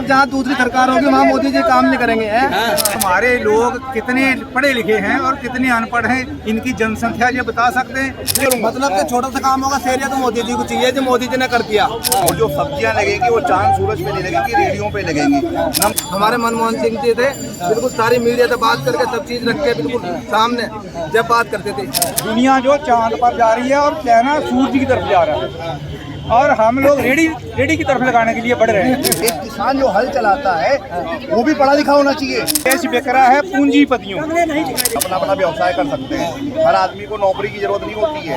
तक जहाँ दूसरी सरकार होगी वहाँ मोदी जी काम नहीं करेंगे। हमारे लोग कितने पढ़े लिखे हैं और कितने अनपढ़ हैं, इनकी जनसंख्या ये बता सकते हैं। मतलब कि छोटा सा काम होगा सेरिया तो मोदी जी को चाहिए, जो मोदी जी ने कर दिया। और जो सब्जियां लगेंगी वो चांद सूरज पे नहीं लगेंगी, रेडियो पे लगेंगी। हमारे मनमोहन सिंह जी थे, बिल्कुल सारी मीडिया से बात करके सब चीज रख के बिल्कुल सामने जब बात करते थे। दुनिया जो चांद पर जा रही है और चाइना सूरज की तरफ जा रहा है और हम लोग रेडी की तरफ लगाने के लिए बढ़ रहे हैं। एक किसान जो हल चलाता है वो भी पढ़ा लिखा होना चाहिए। देश बिक रहा है पूंजीपतियों, अपना अपना व्यवसाय कर सकते हैं, हर आदमी को नौकरी की जरूरत नहीं होती है।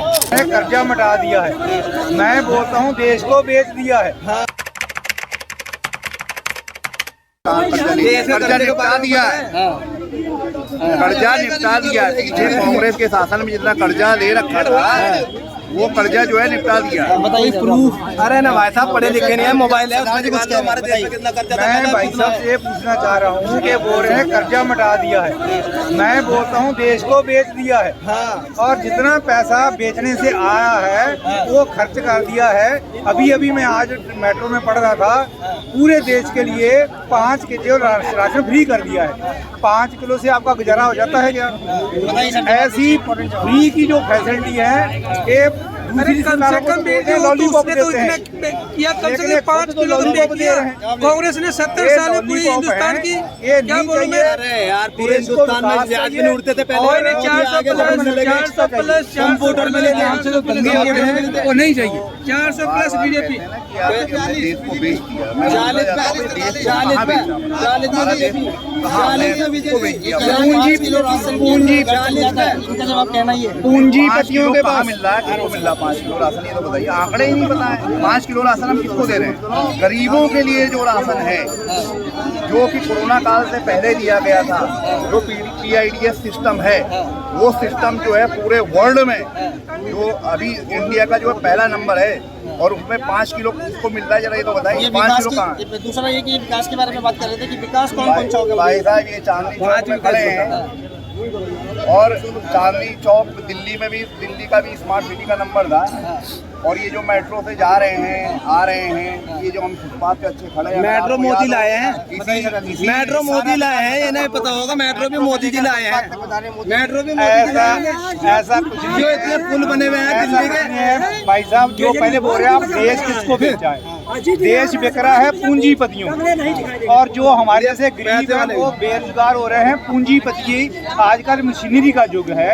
कर्जा मिटा दिया है, मैं बोलता हूँ देश को बेच दिया है। कर्जा निपटा दिया है, कर्जा निपटा दिया। पीछे कांग्रेस के शासन में जितना कर्जा ले रखा था वो कर्जा जो है निपटा दिया। बताइए प्रूफ। अरे ना भाई साहब पढ़े लिखे नहीं है, मोबाइल है उसमें दिखा दो हमारे देश में कितना कर्जा। मैं भाई साहब से ये पूछना चाह रहा हूँ कि बोल रहे हैं कर्जा मिटा दिया है, मैं बोलता हूँ देश को बेच दिया है। और जितना पैसा बेचने से आया है वो खर्च कर दिया है। अभी मैं आज मेट्रो में पढ़ रहा था, पूरे देश के लिए 5 किलो राशन फ्री कर दिया है। 5 किलो से आपका गुजारा हो जाता है क्या? ऐसी फ्री की जो फैसिलिटी है कम से कम लॉलीपॉप देते हैं किया, कम से कम 5 किलो तो किया। कांग्रेस ने 70 साल पूरी हिंदुस्तान की, क्या बोलूं मैं। अरे यार पूरे हिंदुस्तान में व्याज भी नहीं उड़ते थे पहले। 400 प्लस कंप्यूटर में वो नहीं चाहिए। 400 प्लस बीजेपी पूंजीपतियों के पास मिल रहा है, किसको मिल रहा है 5 किलो राशन? ये तो बताइए, आंकड़े ही नहीं पता है। 5 किलो राशन हम किसको दे रहे हैं? गरीबों के लिए जो राशन है, जो कि कोरोना काल से पहले दिया गया था, जो PIDS सिस्टम है, वो सिस्टम जो है पूरे वर्ल्ड में जो अभी इंडिया का जो है पहला नंबर है और उसमें 5 किलो किसको मिल रहा है? जरा ये तो बताइए, 5 किलो कहाँ? दूसरा ये कि विकास के बारे में बात कर रहे थे कि विकास कौन सा होगा। भाई साहब ये चांदनी चौक में खड़े हैं और चांदनी चौक दिल्ली में भी, दिल्ली का भी स्मार्ट सिटी का नंबर था। और ये जो मेट्रो से जा रहे हैं आ रहे हैं, ये जो हम फुटपाथ पे अच्छे खड़े हैं, मेट्रो मोदी लाए हैं। मेट्रो मोदी लाए हैं, ये नहीं पता होगा। मेट्रो भी मोदी जी लाए हैं, मेट्रो भी ऐसा कुछ जो इतने पुल बने हुए हैं दिल्ली के। भाई साहब जो पहले बोल रहे हैं, आप देश किसको बेचा है? देश बिक रहा है पूंजीपतियों, और जो हमारे जैसे गरीब हैं वो बेरोजगार हो रहे हैं। पूंजीपति आजकल मशीनरी का युग है।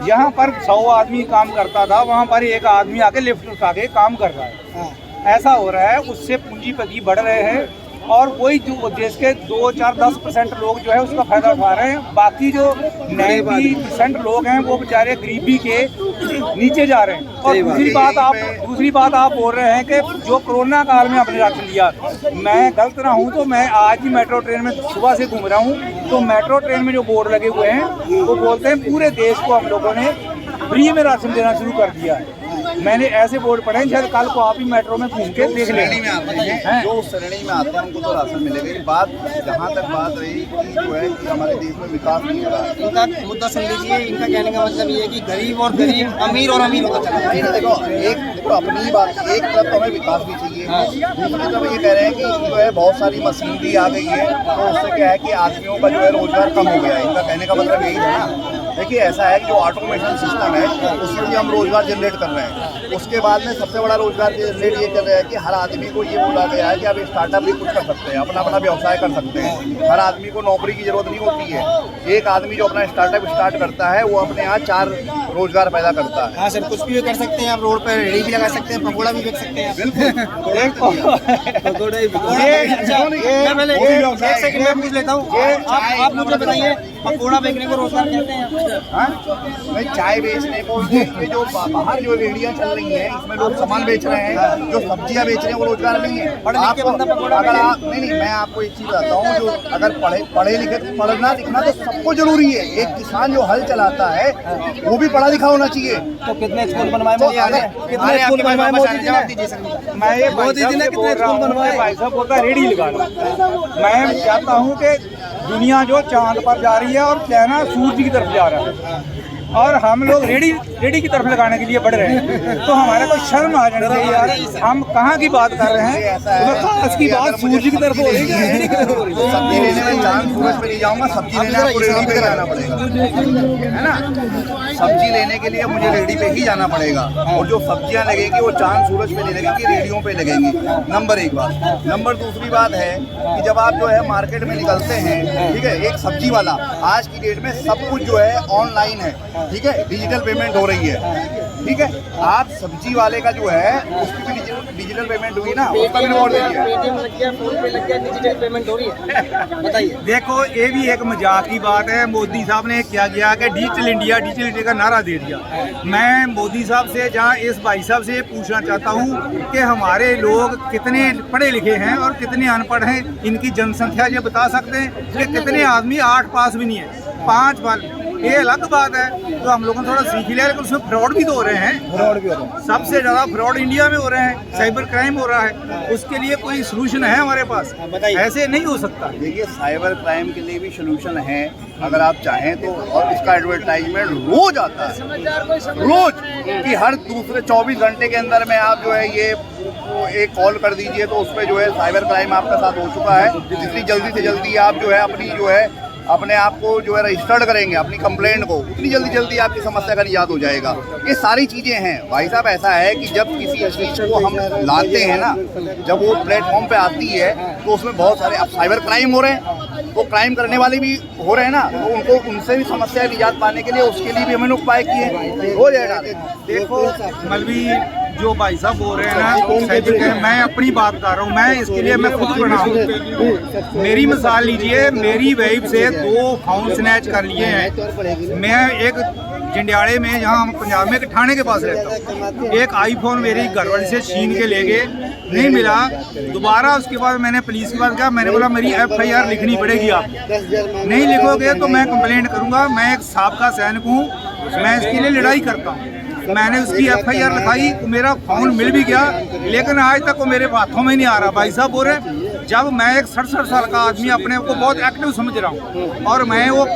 यहाँ पर 100 आदमी काम करता था, वहाँ पर एक आदमी आके लिफ्ट उठा के काम कर रहा है। ऐसा हो रहा है, उससे पूंजीपति बढ़ रहे हैं और वही जो देश के 2, 4, 10% लोग जो है उसका फायदा उठा रहे हैं। बाकी जो 90% लोग हैं वो बेचारे गरीबी के नीचे जा रहे हैं। और दूसरी बात आप बोल रहे हैं कि जो कोरोना काल में आपने राशन दिया, मैं गलत ना हूँ तो मैं आज ही मेट्रो ट्रेन में सुबह से घूम रहा हूँ, तो मेट्रो ट्रेन में जो बोर्ड लगे हुए हैं वो बोलते हैं पूरे देश को हम लोगों ने फ्री में राशन देना शुरू कर दिया है। मैंने ऐसे बोर्ड पढ़े हैं, शायद कल को आप ही मेट्रो में घूम के देख लें। जो उस श्रेणी में आते हैं उनको तो राशन मिलेगा। बात जहाँ तक बात रही कि जो है कि हमारे देश में विकास नहीं हो रहा है, इनका मुद्दा सुन लीजिए। इनका कहने का मतलब ये है कि गरीब और गरीब, अमीर और अमीर होता चला है। देखो अपनी बात, एक तरफ तो हमें विकास भी चाहिए, दूसरी तरफ ये कह रहे हैं कि जो है बहुत सारी मशीनरी आ गई है तो उससे क्या है कि आदमियों का जो है रोजगार कम हो गया है। इनका कहने का मतलब यही है ना। देखिए ऐसा है कि जो ऑटोमेशन सिस्टम है उसमें भी हम रोजगार जनरेट कर रहे हैं। उसके बाद में सबसे बड़ा रोजगार जनरेट ये कर रहे हैं कि हर आदमी को ये बोला गया है कि आप स्टार्टअप भी कुछ कर सकते हैं, अपना अपना व्यवसाय कर सकते हैं, हर आदमी को नौकरी की जरूरत नहीं होती है। एक आदमी जो अपना स्टार्टअप स्टार्ट करता है वो अपने यहाँ 4 रोजगार पैदा करता है। हाँ सर, कुछ भी कर सकते हैं आप, रोड पर रेडी भी लगा सकते हैं, पकौड़ा भी बेच सकते हैं। मैं पूछ लेता हूँ, आप मुझे बताइए पकौड़ा बेचने को रोजगार कहते हैं? चाय बेचने को, जो बाहर जो रेडियाँ चल रही हैं इसमें लोग सामान बेच रहे हैं, जो सब्जियां बेच रहे हैं वो रोजगार नहीं है। अगर आप नहीं, मैं आपको एक चीज बताता हूँ, जो अगर पढ़े लिखे, पढ़ना लिखना तो सबको जरूरी है। एक किसान जो हल चलाता है वो भी पढ़ा लिखा होना चाहिए। तो कितने स्कूल बनवाए मोदी जी ने? कितने स्कूल बनवाए मोदी जी ने? मैं ये मोदी जी ने कितने स्कूल बनवाए? भाई साहब बोलता रेडी लगाना। मैं चाहता हूँ कि दुनिया जो चांद पर जा रही है और चाइना सूरज की तरफ जा रहा है, और हम लोग रेडी की तरफ लगाने के लिए बढ़ रहे हैं, तो हमारे को शर्म आ जानी चाहिए यार, हम कहाँ की बात कर रहे हैं। तो खास की बात सूरज की तरफ हो रही है, रेडी की तरफ हो रही है। सब्जी लेने में चांद सूरज पे नहीं जाऊंगा, सब्जी लेने आपको रेडी पे जाना पड़ेगा, है ना। सब्जी लेने के लिए मुझे रेडी पे ही जाना पड़ेगा, और जो सब्जियां लगेंगी वो चांद सूरज पे नहीं लगेंगी, रेडियो पे लगेंगी। नंबर एक बात। नंबर दूसरी बात है कि जब आप जो है मार्केट में निकलते हैं, ठीक है, एक सब्जी वाला आज की डेट में सब कुछ जो है ऑनलाइन है, ठीक है, डिजिटल पेमेंट हो रही है, ठीक है। आप सब्जी वाले का जो है उसकी भी डिजिटल पेमेंट हुई ना, उसका भी रिवॉर्ड दीजिए। पेटीएम लग गया, फोन पे लग गया, डिजिटल पेमेंट हो रही है, बताइए। देखो ये भी एक मजाक की बात है, मोदी साहब ने क्या किया कि डिजिटल इंडिया का नारा दे दिया। मैं मोदी साहब से, जहाँ इस भाई साहब से पूछना चाहता हूँ कि हमारे लोग कितने पढ़े लिखे हैं और कितने अनपढ़ हैं, इनकी जनसंख्या ये बता सकते हैं कि कितने आदमी 8 पास भी नहीं है, 5 वाले, ये अलग बात है। तो हम लोगों ने थोड़ा सीख लिया, लेकिन उसमें फ्रॉड भी तो हो रहे हैं, फ्रॉड भी हो रहे हैं। सबसे ज़्यादा फ्रॉड इंडिया में हो रहे हैं, साइबर क्राइम हो रहा है। उसके लिए कोई सलूशन है हमारे पास? ऐसे नहीं हो सकता। देखिए, साइबर क्राइम के लिए भी सलूशन है अगर आप चाहें तो, और इसका एडवर्टाइजमेंट रोज आता है, रोज, कि हर दूसरे 24 घंटे के अंदर में आप जो है ये एक कॉल कर दीजिए तो उसमें जो है साइबर क्राइम आपके साथ हो चुका है। जितनी जल्दी से जल्दी आप जो है अपने आप को जो है रजिस्टर्ड करेंगे अपनी कंप्लेंट को, उतनी जल्दी आपकी समस्या का निजात हो जाएगा। ये सारी चीज़ें हैं भाई साहब। ऐसा है कि जब किसी चीज़ को हम लाते हैं ना, जब वो प्लेटफॉर्म पे आती है तो उसमें बहुत सारे अब साइबर क्राइम हो रहे हैं, तो क्राइम करने वाले भी हो रहे हैं ना, तो उनसे भी समस्या निजात पाने के लिए उसके लिए भी हमने उपाय किए, हो जाएगा। देखो मलवी जो भाई साहब बोल रहे हैं ना, मैं अपनी बात कर रहा हूँ, मैं इसके लिए मैं खुद बना हूँ। मेरी मिसाल लीजिए, मेरी वाइफ से 2 फोन स्नैच कर लिए हैं। मैं एक जंडियाले में, जहाँ पंजाब में, एक ठाणे के पास रहता हूँ, एक आईफोन मेरी घरवाली से छीन के ले गए, नहीं मिला। दोबारा उसके बाद मैंने पुलिस के पास कहा, मैंने बोला मेरी FIR लिखनी पड़ेगी, आप नहीं लिखोगे तो मैं कंप्लेंट करूँगा। मैं एक साबका सैनिक हूँ, मैं इसके लिए लड़ाई करता हूँ। मैंने उसकी FIR लिखाई, मेरा फोन मिल भी गया, लेकिन आज तक वो मेरे हाथों में नहीं आ रहा। भाई साहब बोल रहे हैं, जब मैं एक 67 साल का आदमी अपने को बहुत एक्टिव समझ रहा हूँ, और मैं वो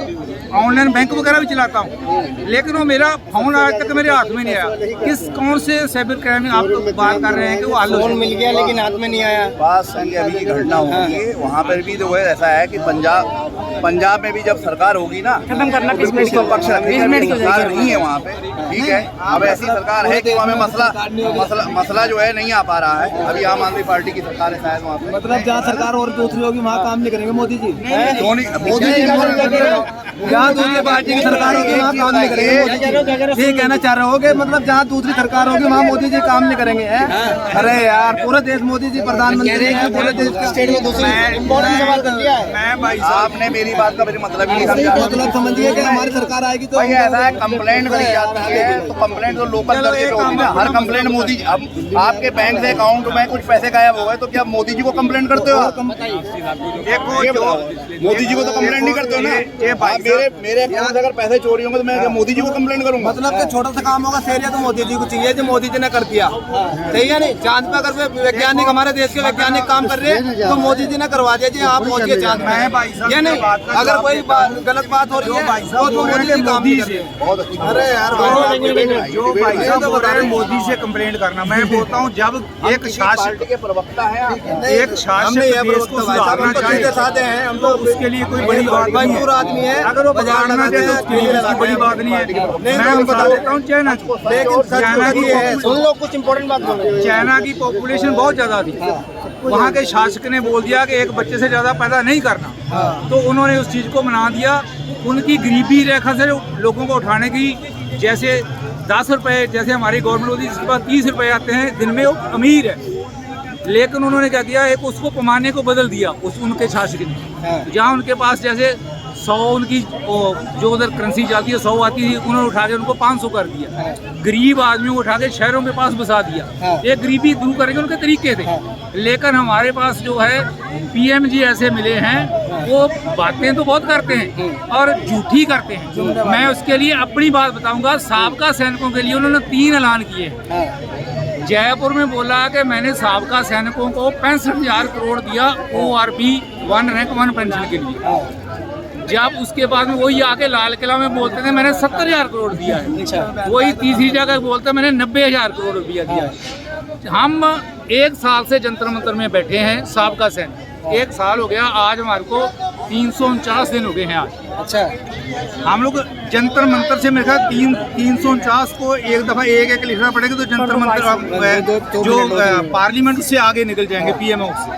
ऑनलाइन बैंक वगैरह भी चलाता हूँ, लेकिन वो मेरा फोन आज तक मेरे हाथ में नहीं आया। कौन से साइबर क्राइम में आप लोग बात कर रहे हैं कि वो फोन मिल गया लेकिन हाथ में नहीं आया? बात संग अभी की घटना होगी है, वहाँ पर भी तो ऐसा है कि पंजाब में भी जब सरकार होगी ना, खत्म करना पक्ष सरकार नहीं है वहाँ पे, ठीक है। अब ऐसी सरकार है कि वहाँ में मसला जो है नहीं आ पा रहा है। अभी आम आदमी पार्टी की सरकार है शायद वहाँ पे, मतलब जहाँ सरकार और दूसरी होगी वहाँ काम नहीं करेंगे मोदी जी। मोदी जी जहाँ दूसरी पार्टी की सरकार होगी वहाँ काम नहीं करेंगे, ये कहना चाह रहे हो कि मतलब जहाँ दूसरी सरकार होगी वहाँ मोदी जी काम नहीं करेंगे? अरे यार, पूरे देश मोदी जी प्रधानमंत्री हैं, पूरे देश का स्टेट में दूसरी इम्पोर्टेंट सवाल कर दिया है। मैं भाई आपने मेरी बात का फिर मतलब ही नहीं समझा। मतलब समझिए कि हमारी सरकार आएगी तो भाई ऐसा है, कंप्लेंट करी जाती है तो कंप्लेंट तो लोकल दर्जे पे होती है। हर कंप्लेंट मोदी जी, अब आपके बैंक से अकाउंट में कुछ पैसे गायब हो गए तो क्या मोदी जी को कंप्लेंट करते हो? देखो, मोदी जी को तो कंप्लेंट नहीं करते हो ना। मेरे अकाउंट से अगर पैसे चोरी होंगे तो मैं क्या मोदी जी को कंप्लेंट करूंगा? मतलब कि छोटा सा काम होगा सेरिया तो मोदी जी को चाहिए, जो मोदी जी ने कर दिया, सही है नहीं? चांद पे अगर वैज्ञानिक, हमारे देश के वैज्ञानिक काम कर रहे हैं तो मोदी जी ने करवा दिया जी, आप पहुंचिए चांद में, ये नहीं। अगर कोई गलत बात हो रही है तो मोदी जी काम नहीं करते। अरे यार, जो भाई साहब बोल रहे हैं मोदी से कंप्लेंट करना, मैं बोलता हूँ जब एक शासक के प्रवक्ता है, एक शासक देश को सुधारना चाहते हैं, हम तो उसके लिए कोई बड़ी बात नहीं है। आदमी है, अगर वो बजाना चाहे तो उसके लिए कोई बड़ी बात नहीं है। मैं बता देता हूँ, चाइना कुछ इम्पोर्टेंट बात बोलो। चाइना की पॉपुलेशन बहुत ज्यादा थी, वहाँ के शासक ने बोल दिया कि एक बच्चे से ज्यादा पैदा नहीं करना, तो उन्होंने उस चीज को मना दिया। उनकी गरीबी रेखा से लोगों को उठाने की, जैसे 10 रुपए, जैसे हमारी गवर्नमेंट होती है जिसके पास 30 रुपए आते हैं दिन में, वो अमीर है। लेकिन उन्होंने क्या किया, एक उसको पैमाने को बदल दिया उनके शासक ने। जहाँ उनके पास जैसे 100 उनकी जो उधर करेंसी जाती है 100 आती थी, उन्होंने उठा के उनको 500 कर दिया। गरीब आदमी को उठा के शहरों के पास बसा दिया। ये गरीबी दूर करेंगे उनके तरीके थे। लेकिन हमारे पास जो है PM जी ऐसे मिले हैं, वो बातें तो बहुत करते हैं और झूठी करते हैं। मैं उसके लिए अपनी बात बताऊंगा। साबका सैनिकों के लिए उन्होंने 3 ऐलान किए। जयपुर में बोला कि मैंने साबका सैनिकों को 65,000 करोड़ दिया ORP 1 रैंक 1 पेंशन के लिए। जब उसके बाद में वही आके लाल किला में बोलते थे मैंने 70,000 करोड़ दिया है, वही तीसरी जगह बोलते मैंने 90,000 करोड़ रुपया दिया है। हम 1 साल से जंतर मंतर में बैठे हैं, साबका सैनिक 1 साल हो गया, आज हमारे को 349 दिन हो गए हैं आज। अच्छा, हम लोग जंतर मंतर से मेरे ख्याल 349 को एक दफ़ा एक लिखना पड़ेगा तो जंतर मंतर जो पार्लियामेंट से आगे निकल जाएंगे पीएमओ से।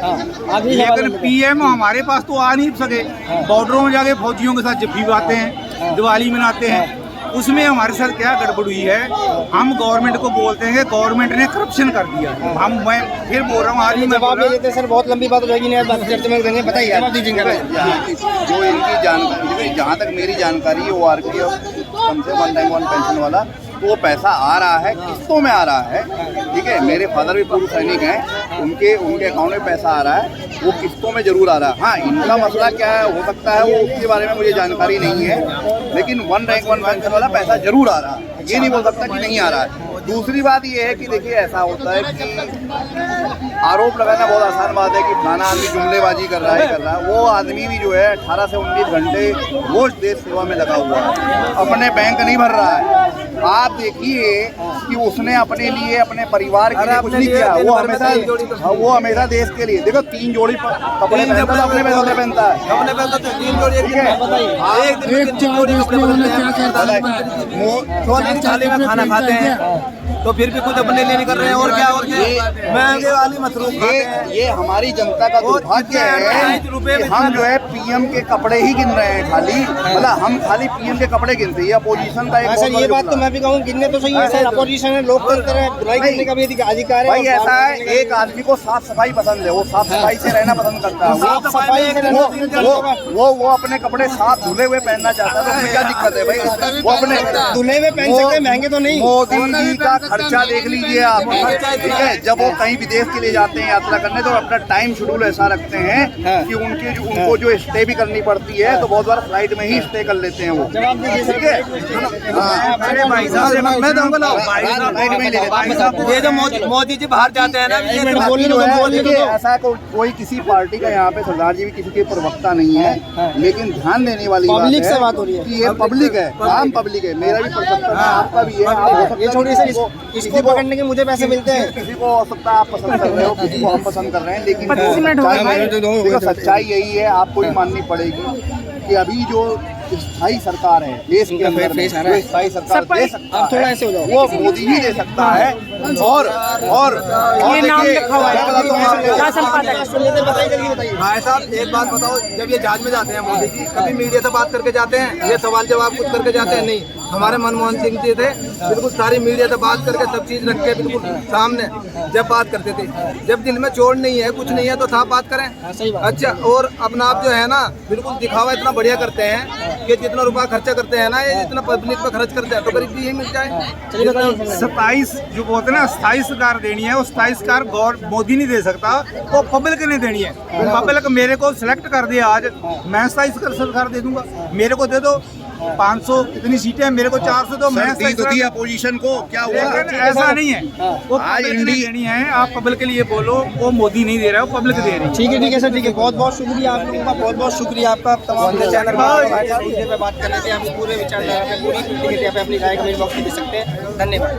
लेकिन पीएमओ हमारे पास तो आ नहीं सके, बॉर्डरों में जाके फौजियों के साथ जब भी आते हैं, दिवाली मनाते हैं, उसमें हमारे साथ क्या गड़बड़ हुई है। हम गवर्नमेंट को बोलते हैं कि गवर्नमेंट ने करप्शन कर दिया। मैं फिर बोल रहा हूँ, आज मैं जवाब दे देते सर, बहुत लंबी बात हो जाएगी, नहीं बात चर्चा में करेंगे, बताइए आप दीजिए। जो इनकी जानकारी, जहाँ तक मेरी जानकारी है, वो आरपीएफ कम से 1 टाइम 1 पेंशन वाला, तो वो पैसा आ रहा है, किस्तों में आ रहा है, ठीक है। मेरे फादर भी पूर्व सैनिक हैं, उनके अकाउंट में पैसा आ रहा है, वो किस्तों में जरूर आ रहा है। हाँ, इनका मसला क्या है हो सकता है, वो उसके बारे में मुझे जानकारी नहीं है, लेकिन 1 रैंक 1 पेंशन वाला पैसा जरूर आ रहा है, ये नहीं बोल सकता कि नहीं आ रहा है। दूसरी बात ये है कि देखिए ऐसा होता है कि आरोप लगाना बहुत आसान बात है कि फलाना आदमी जुमलेबाजी कर रहा है, वो आदमी भी जो है 18 से 19 घंटे रोज देश सेवा में लगा हुआ है, अपने बैंक नहीं भर रहा है। आप देखिए कि उसने अपने लिए, अपने परिवार के लिए कुछ नहीं किया, वो हमेशा देश के लिए। देखो 3 जोड़ी कपड़े पहनता है, अपने पैसों से पहनता है, अपने पैसों से 3 जोड़ी, ठीक है। थाली में खाना खाते हैं तो फिर भी कुछ अपने लिए नहीं कर रहे हैं, और क्या महंगे वाली मसरूफ खाते हैं। ये हमारी जनता का दुर्भाग्य है कि हम जो है पीएम के कपड़े ही गिन रहे हैं, खाली मतलब हम खाली पीएम के कपड़े गिनते हैं। अपोजिशन का एक सर, ये बात तो मैं भी कहूँ, गिनने तो सही है सर, अपोजिशन है, लोकतंत्र है, बुराई करने का भी अधिकार है। भाई ऐसा है, एक आदमी को साफ सफाई पसंद है, वो साफ सफाई से रहना पसंद करता है, वो अपने कपड़े साफ धुले हुए पहनना चाहता है, तो उसमें क्या दिक्कत है भाई, वो अपने धुले हुए पहन सकते हैं, महंगे तो नहीं। मोदी जी का खर्चा देख लीजिए आप, ठीक है। जब वो कहीं विदेश के लिए जाते हैं यात्रा करने, तो अपना टाइम शेड्यूल ऐसा रखते हैं कि उनको जो स्टे भी करनी पड़ती है, तो बहुत बार फ्लाइट में ही स्टे कर लेते हैं वो, ठीक है। मैं दूंगा ये जो मोदी जी बाहर जाते हैं ना, ऐसा कोई किसी पार्टी का यहाँ पे सरदार जी भी किसी के प्रवक्ता नहीं है, लेकिन ध्यान देने वाली पब्लिक से बात हो रही है कि ये पब्लिक है, आम पब्लिक है, मेरा भी प्रवक्ता है, आपका भी है। ये छोड़िए सर, इसको पकड़ने के मुझे पैसे मिलते हैं, किसी को हो सकता है आप पसंद कर रहे हो, किसी को हम पसंद कर रहे हैं, लेकिन सच्चाई यही है, आपको ही माननी पड़ेगी कि अभी जो स्थायी सरकार है देश के अंदर, स्थायी सरकार दे सकता है, वो मोदी ही दे सकता है। और भाई साहब एक बात बताओ, जब ये जहाज में जाते हैं मोदी जी, कभी मीडिया से बात करके जाते हैं, ये सवाल जवाब कुछ करके जाते हैं? नहीं। हमारे मनमोहन सिंह जी थे, बिल्कुल सारी मीडिया से बात करके सब चीज रख के बिल्कुल सामने जब बात करते थे। जब दिल में चोट नहीं है, कुछ नहीं है, तो साफ बात करें। अच्छा, और अपना आप जो है ना, बिल्कुल दिखावा इतना बढ़िया करते हैं कि जितना रुपया खर्चा करते हैं ना, ये जितना पब्लिक पे खर्च करते हैं, तो गरीब भी यही मिल जाए। 27 जो बोलते हैं ना, 27 सरकार देनी है, वो 27 सरकार मोदी नहीं दे सकता, वो पब्लिक ने देनी है। पब्लिक मेरे को सिलेक्ट कर दिया आज, मैं 27 सरकार दे दूंगा, मेरे को दे दो 500 कितनी सीटें हैं, मेरे को 400 दो, मैं दी अपोजिशन को, क्या हुआ? ऐसा नहीं है, वो पब्लिक ने देनी है। आप पब्लिक के लिए बोलो, वो मोदी नहीं दे रहा है, वो पब्लिक दे रही है। ठीक है सर, ठीक है, बहुत बहुत शुक्रिया आप लोगों का, बहुत बहुत शुक्रिया आपका तमाम चैनल पर बात करने से। आप पूरे विचारधारा पे, पूरी अपनी राय कमेंट बॉक्स में दे सकते हैं। धन्यवाद।